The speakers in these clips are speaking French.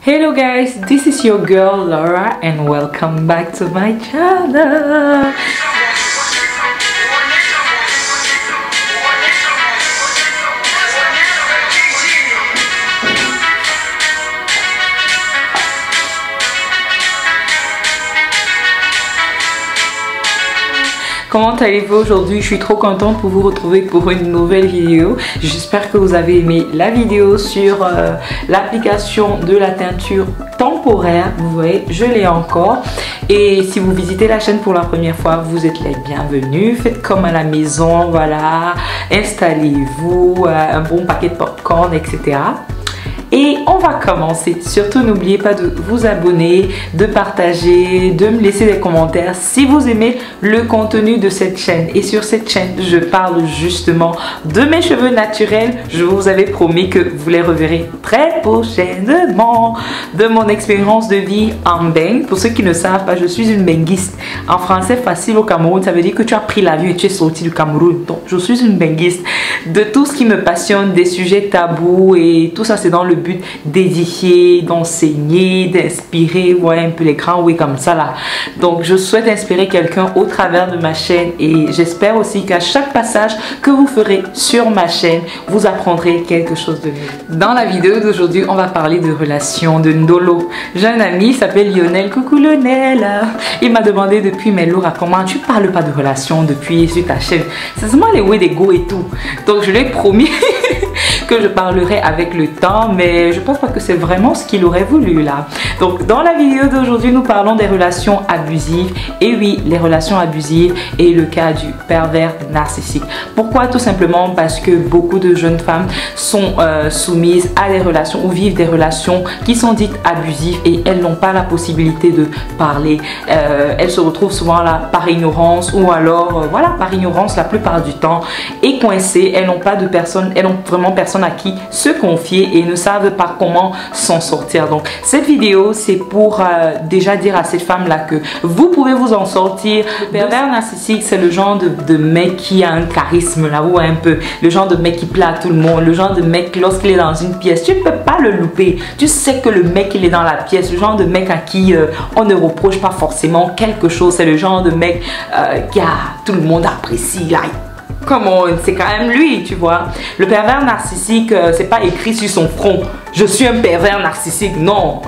Hello guys, this is your girl Laura and welcome back to my channel. Comment allez-vous aujourd'hui? Je suis trop contente pour vous retrouver pour une nouvelle vidéo. J'espère que vous avez aimé la vidéo sur l'application de la teinture temporaire. Vous voyez, je l'ai encore. Et si vous visitez la chaîne pour la première fois, vous êtes les bienvenus. Faites comme à la maison, voilà. Installez-vous, un bon paquet de popcorn, etc. Et on va commencer. Surtout n'oubliez pas de vous abonner, de partager, de me laisser des commentaires si vous aimez le contenu de cette chaîne. Et sur cette chaîne, je parle justement de mes cheveux naturels. Je vous avais promis que vous les reverrez très prochainement. De mon expérience de vie en beng. Pour ceux qui ne savent pas, je suis une benguiste. En français facile au Cameroun, ça veut dire que tu as pris l'avion et tu es sorti du Cameroun. Donc je suis une benguiste. De tout ce qui me passionne, des sujets tabous et tout ça, c'est dans le but d'édifier, d'enseigner, d'inspirer, voilà un peu les grands oui comme ça là. Donc je souhaite inspirer quelqu'un au travers de ma chaîne et j'espère aussi qu'à chaque passage que vous ferez sur ma chaîne, vous apprendrez quelque chose de mieux. Dans la vidéo d'aujourd'hui, on va parler de relations, de Ndolo. J'ai un ami, il s'appelle Lionel. Coucou Lionel. Il m'a demandé depuis, mais Laura, comment tu parles pas de relations depuis sur ta chaîne? C'est seulement les way, des go et tout. Donc je lui ai promis que je parlerai avec le temps, mais je pense pas que c'est vraiment ce qu'il aurait voulu là. Donc dans la vidéo d'aujourd'hui, nous parlons des relations abusives. Et oui, les relations abusives et le cas du pervers narcissique. Pourquoi? Tout simplement parce que beaucoup de jeunes femmes sont soumises à des relations ou vivent des relations qui sont dites abusives et elles n'ont pas la possibilité de parler. Elles se retrouvent souvent là par ignorance ou alors voilà, par ignorance la plupart du temps et coincées. Elles n'ont pas de personne, elles n'ont vraiment personne à qui se confier et ne savent pas comment s'en sortir. Donc cette vidéo c'est pour déjà dire à cette femme là que vous pouvez vous en sortir. Le pervers narcissique, c'est le genre de mec qui a un charisme là, ou un peu le genre de mec qui plaît à tout le monde, le genre de mec lorsqu'il est dans une pièce, tu ne peux pas le louper. Tu sais que le mec il est dans la pièce, le genre de mec à qui on ne reproche pas forcément quelque chose. C'est le genre de mec qui a tout le monde apprécie là. Comment, c'est quand même lui, tu vois. Le pervers narcissique, c'est pas écrit sur son front. Je suis un pervers narcissique. Non,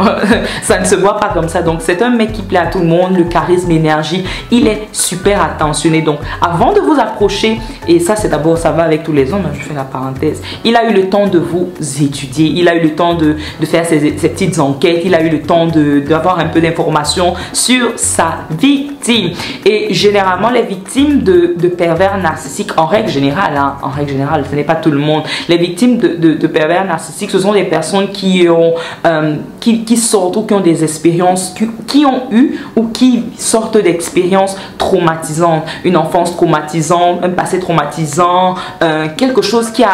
ça ne se voit pas comme ça. Donc, c'est un mec qui plaît à tout le monde, le charisme, l'énergie. Il est super attentionné. Donc, avant de vous approcher, et ça, c'est d'abord, ça va avec tous les hommes, je fais la parenthèse. Il a eu le temps de vous étudier. Il a eu le temps de faire ses petites enquêtes. Il a eu le temps d'avoir un peu d'informations sur sa victime. Et généralement, les victimes de pervers narcissiques, en règle générale, hein, en règle générale, ce n'est pas tout le monde. Les victimes de pervers narcissiques, ce sont des personnes qui sortent ou qui ont des expériences, qui ont eu ou qui sortent d'expériences traumatisantes, une enfance traumatisante, un passé traumatisant, quelque chose qui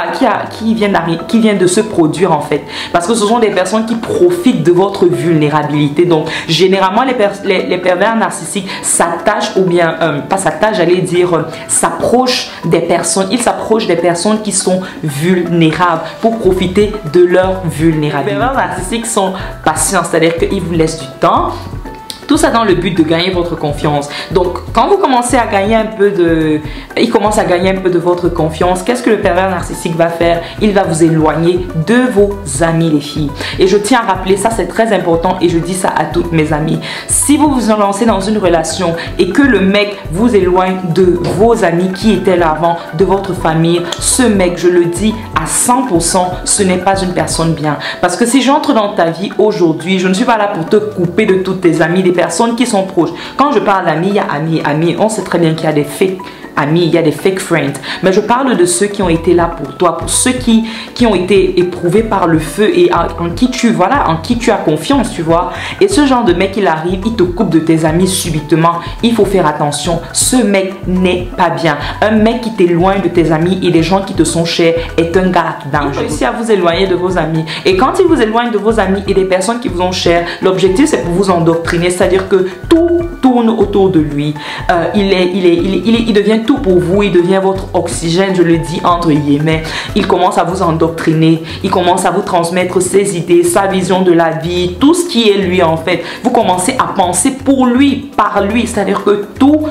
vient de se produire en fait. Parce que ce sont des personnes qui profitent de votre vulnérabilité. Donc généralement les pervers narcissiques s'attachent ou bien pas s'attachent, j'allais dire s'approchent des personnes, ils s'approchent des personnes qui sont vulnérables pour profiter de leur vulnérabilité. Les pervers narcissiques sont patients, c'est-à-dire qu'ils vous laissent du temps. Tout ça dans le but de gagner votre confiance. Donc, quand vous commencez à gagner un peu de... Il commence à gagner un peu de votre confiance. Qu'est-ce que le pervers narcissique va faire? Il va vous éloigner de vos amis, les filles. Et je tiens à rappeler, ça c'est très important et je dis ça à toutes mes amies. Si vous vous lancez dans une relation et que le mec vous éloigne de vos amis qui étaient là avant, de votre famille, ce mec, je le dis à 100%, ce n'est pas une personne bien. Parce que si j'entre dans ta vie aujourd'hui, je ne suis pas là pour te couper de toutes tes amies, des personnes qui sont proches. Quand je parle d'amis, il y a amis. On sait très bien qu'il y a des fake amis, il y a des fake friends. Mais je parle de ceux qui ont été là pour toi, pour ceux qui ont été éprouvés par le feu et en qui tu as confiance, tu vois. Et ce genre de mec, il arrive, il te coupe de tes amis subitement. Il faut faire attention. Ce mec n'est pas bien. Un mec qui t'éloigne de tes amis et des gens qui te sont chers est un gars dangereux. Il réussit à vous éloigner de vos amis. Et quand il vous éloigne de vos amis et des personnes qui vous sont chères, l'objectif c'est pour vous endoctriner. C'est-à-dire que tout tourne autour de lui. Il devient tout pour vous, il devient votre oxygène, je le dis entre guillemets. Il commence à vous endoctriner, il commence à vous transmettre ses idées, sa vision de la vie, tout ce qui est lui en fait. Vous commencez à penser pour lui, par lui, c'est-à-dire que tout,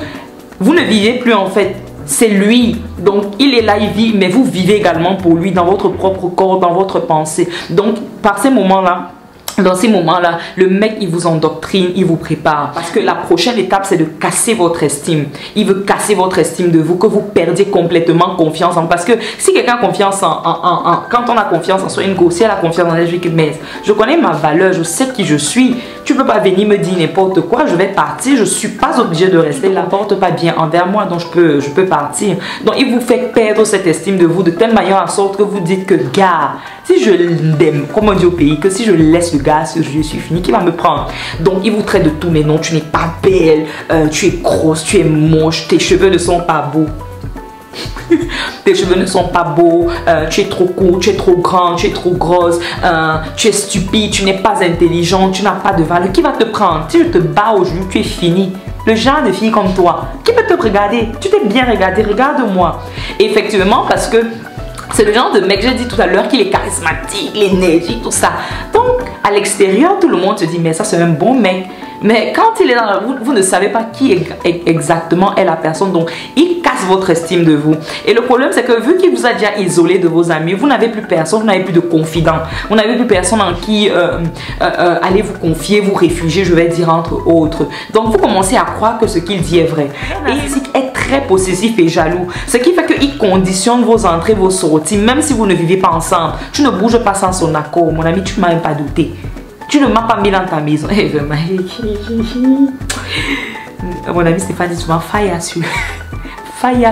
vous ne vivez plus en fait. C'est lui, donc il est là, il vit, mais vous vivez également pour lui, dans votre propre corps, dans votre pensée. Donc par ces moments-là, dans ces moments-là, le mec, il vous endoctrine, il vous prépare. Parce que la prochaine étape, c'est de casser votre estime. Il veut casser votre estime de vous, que vous perdiez complètement confiance en. Parce que si quelqu'un a confiance quand on a confiance en soi, une go, si elle a confiance en elle, je dis que mais je connais ma valeur, je sais qui je suis. Tu peux pas venir me dire n'importe quoi, je vais partir, je suis pas obligée de rester là. Porte pas bien envers moi, donc je peux partir. Donc il vous fait perdre cette estime de vous de telle manière en sorte que vous dites que gars, si je l'aime, comme on dit au pays, que si je laisse le gars, je suis fini, qui va me prendre? Donc il vous traite de tous les noms, tu n'es pas belle, tu es grosse, tu es moche, tes cheveux ne sont pas beaux. Tes cheveux ne sont pas beaux, tu es trop court, tu es trop grande, tu es trop grosse, tu es stupide, tu n'es pas intelligente, tu n'as pas de valeur. Qui va te prendre? Si je te bats au genou, tu es fini. Le genre de fille comme toi, qui peut te regarder? Tu t'es bien regardé, regarde-moi. Effectivement, parce que c'est le genre de mec, j'ai dit tout à l'heure, qu'il est charismatique, l'énergie, tout ça. Donc, à l'extérieur, tout le monde se dit, mais ça, c'est un bon mec. Mais quand il est dans la... Vous ne savez pas qui exactement est la personne. Donc, il casse votre estime de vous. Et le problème, c'est que vu qu'il vous a déjà isolé de vos amis, vous n'avez plus personne, vous n'avez plus de confident. Vous n'avez plus personne en qui aller vous confier, vous réfugier, je vais dire, entre autres. Donc, vous commencez à croire que ce qu'il dit est vrai. Et il est très possessif et jaloux. Ce qui fait qu'il conditionne vos entrées, vos sorties, même si vous ne vivez pas ensemble. Tu ne bouges pas sans son accord. Mon ami, tu ne m'as même pas douté. Tu ne m'as pas mis dans ta maison. Mon ami Stéphanie, tu m'as failli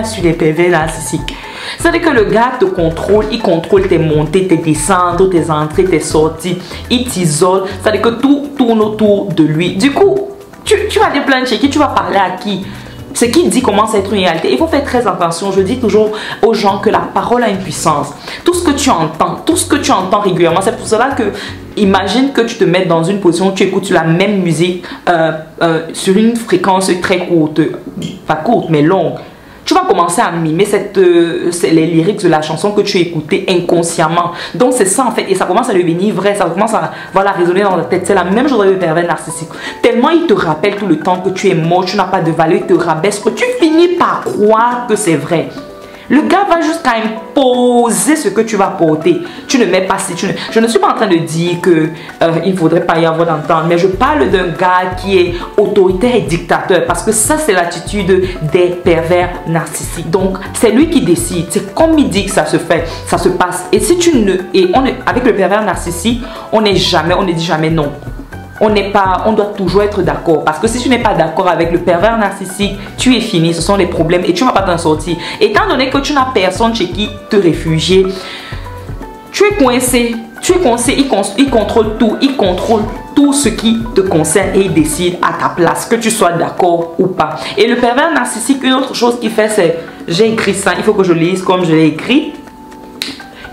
sur les pervers narcissiques. C'est-à-dire que le gars te contrôle, il contrôle tes montées, tes descentes, tes entrées, tes sorties. Il t'isole. C'est-à-dire que tout tourne autour de lui. Du coup, tu vas te plaindre chez qui? Tu vas parler à qui? Ce qu'il dit commence à être une réalité. Il faut faire très attention. Je dis toujours aux gens que la parole a une puissance. Tout ce que tu entends régulièrement, c'est pour cela que imagine que tu te mets dans une position où tu écoutes la même musique sur une fréquence très courte, pas courte mais longue. Tu vas commencer à mimer les lyrics de la chanson que tu as écoutée inconsciemment. Donc c'est ça en fait, et ça commence à devenir vrai, ça commence à voilà, résonner dans ta tête. C'est la même chose avec le pervers narcissique. Tellement il te rappelle tout le temps que tu es moche, tu n'as pas de valeur, il te rabaisse, que tu finis par croire que c'est vrai. Le gars va jusqu'à imposer ce que tu vas porter. Tu ne mets pas si tu ne... Je ne suis pas en train de dire que il ne faudrait pas y avoir d'entente, mais je parle d'un gars qui est autoritaire et dictateur, parce que ça c'est l'attitude des pervers narcissiques. Donc c'est lui qui décide. C'est comme il dit que ça se fait, ça se passe. Et si tu ne... avec le pervers narcissique, on ne dit jamais non. On doit toujours être d'accord. Parce que si tu n'es pas d'accord avec le pervers narcissique, tu es fini. Ce sont les problèmes et tu ne vas pas t'en sortir. Étant donné que tu n'as personne chez qui te réfugier, tu es coincé. Tu es coincé. Il contrôle tout. Il contrôle tout ce qui te concerne et il décide à ta place, que tu sois d'accord ou pas. Et le pervers narcissique, une autre chose qu'il fait, c'est... J'ai écrit ça, il faut que je lise comme je l'ai écrit.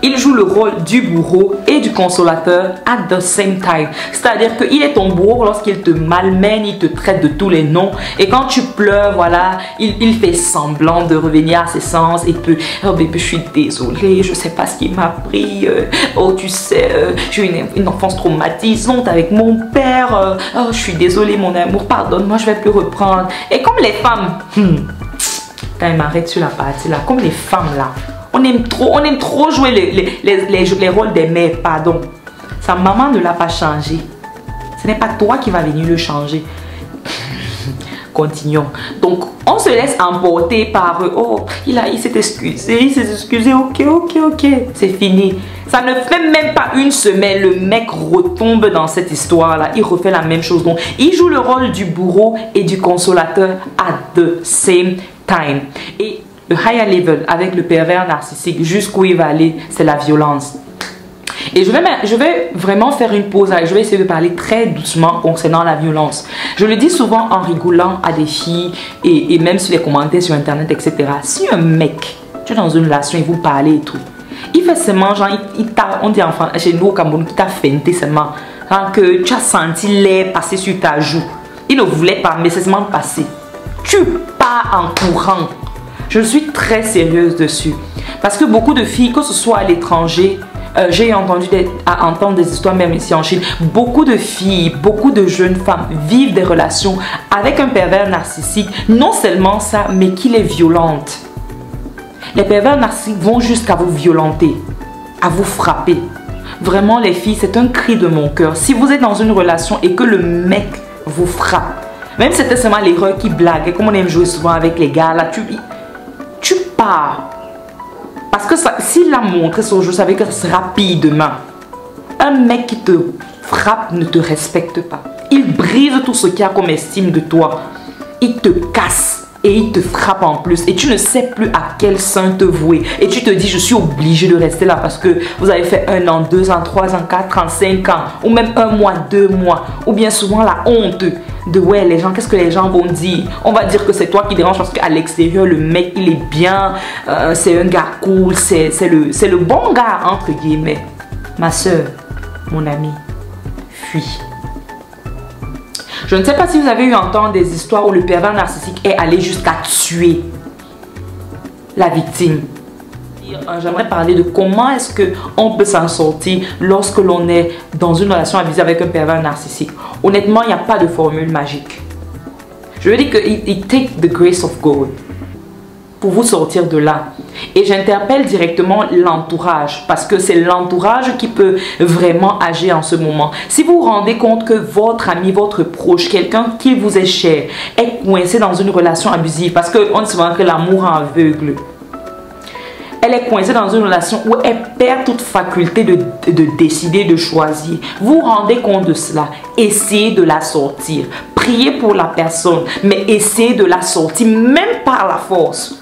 Il joue le rôle du bourreau et du consolateur at the same time. C'est-à-dire qu'il est ton bourreau lorsqu'il te malmène, il te traite de tous les noms. Et quand tu pleures, voilà, il fait semblant de revenir à ses sens. Et peut, oh bébé, je suis désolée, je sais pas ce qui m'a pris. Oh, tu sais, j'ai eu une enfance traumatisante avec mon père. Oh, je suis désolée, mon amour, pardonne-moi, je vais plus reprendre. Et comme les femmes, quand il m'arrête sur la partie là, comme les femmes là. On aime trop jouer les rôles des mères, pardon. Sa maman ne l'a pas changé. Ce n'est pas toi qui vas venir le changer. Continuons. Donc, on se laisse emporter par... Oh, il s'est excusé, ok. C'est fini. Ça ne fait même pas une semaine, le mec retombe dans cette histoire-là. Il refait la même chose. Donc, il joue le rôle du bourreau et du consolateur at the same time. Et le higher level avec le pervers narcissique, jusqu'où il va aller, c'est la violence. Et je vais vraiment faire une pause. Je vais essayer de parler très doucement concernant la violence. Je le dis souvent en rigolant à des filles et même sur les commentaires sur internet, etc. Si un mec, tu es dans une relation et vous parlez et tout, il fait seulement genre, on dit chez nous au Cameroun, qu'il t'a feinté seulement, que tu as senti l'air passer sur ta joue. Il ne voulait pas nécessairement passer. Tu pars en courant. Je suis très sérieuse dessus. Parce que beaucoup de filles, que ce soit à l'étranger, j'ai entendu entendre des histoires même ici en Chine, beaucoup de filles, beaucoup de jeunes femmes vivent des relations avec un pervers narcissique. Non seulement ça, mais qui les violente. Les pervers narcissiques vont jusqu'à vous violenter, à vous frapper. Vraiment les filles, c'est un cri de mon cœur. Si vous êtes dans une relation et que le mec vous frappe, même si c'était seulement l'erreur qui blague, comme on aime jouer souvent avec les gars, là, tu pars. Parce que s'il a montré son jeu, ça veut dire que ce sera pire demain. Un mec qui te frappe ne te respecte pas. Il brise tout ce qu'il y a comme estime de toi. Il te casse et il te frappe en plus. Et tu ne sais plus à quel sein te vouer. Et tu te dis, je suis obligé de rester là parce que vous avez fait 1 an, 2 ans, 3 ans, 4 ans, 5 ans. Ou même 1 mois, 2 mois. Ou bien souvent la honte de ouais, les gens, qu'est-ce que les gens vont dire? On va dire que c'est toi qui dérange parce qu'à l'extérieur, le mec, il est bien. C'est un gars cool. C'est le bon gars, entre guillemets. Ma soeur, mon ami, fuis. Je ne sais pas si vous avez eu à entendre des histoires où le pervers narcissique est allé jusqu'à tuer la victime. J'aimerais parler de comment est-ce qu'on peut s'en sortir lorsque l'on est dans une relation abusive avec un pervers narcissique. Honnêtement, il n'y a pas de formule magique. Je veux dire que it takes the grace of God pour vous sortir de là. Et j'interpelle directement l'entourage parce que c'est l'entourage qui peut vraiment agir en ce moment. Si vous vous rendez compte que votre ami, votre proche, quelqu'un qui vous est cher, est coincé dans une relation abusive, parce qu'on dit souvent que l'amour est aveugle. Elle est coincée dans une relation où elle perd toute faculté de décider, de choisir. Vous vous rendez compte de cela. Essayez de la sortir. Priez pour la personne, mais essayez de la sortir, même par la force.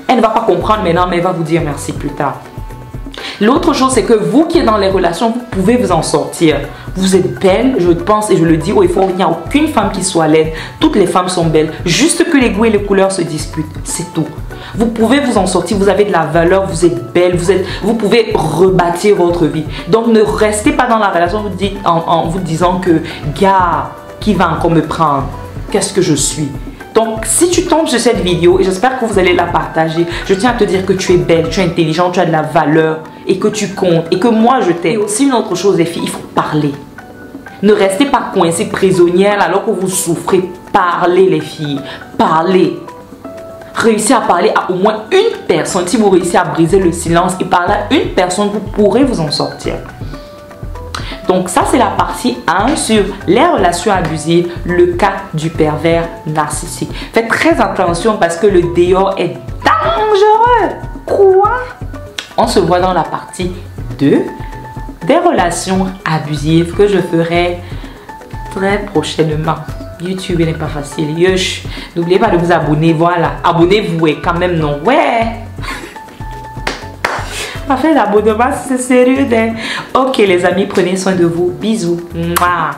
Elle ne va pas comprendre maintenant, mais elle va vous dire merci plus tard. L'autre chose, c'est que vous qui êtes dans les relations, vous pouvez vous en sortir. Vous êtes belle, je pense, et je le dis haut et fort, il n'y a aucune femme qui soit laide. Toutes les femmes sont belles. Juste que les goûts et les couleurs se disputent. C'est tout. Vous pouvez vous en sortir, vous avez de la valeur, vous êtes belle, vous pouvez rebâtir votre vie. Donc ne restez pas dans la relation en vous disant que, gars, qui va encore me prendre? Qu'est-ce que je suis? Donc, si tu tombes sur cette vidéo, et j'espère que vous allez la partager, je tiens à te dire que tu es belle, tu es intelligente, tu as de la valeur, et que tu comptes, et que moi je t'aime. Et aussi une autre chose les filles, il faut parler. Ne restez pas coincées prisonnières alors que vous souffrez. Parlez les filles, parlez. Réussissez à parler à au moins une personne. Si vous réussissez à briser le silence et parler à une personne, vous pourrez vous en sortir. Donc ça, c'est la partie 1 sur les relations abusives, le cas du pervers narcissique. Faites très attention parce que le dehors est dangereux. Quoi? On se voit dans la partie 2 des relations abusives que je ferai très prochainement. YouTube n'est pas facile. Yosh. N'oubliez pas de vous abonner. Voilà. Abonnez-vous quand même, non? Ouais. Pas fait d'abonnement, c'est sérieux. Ok les amis, prenez soin de vous. Bisous. Mouah.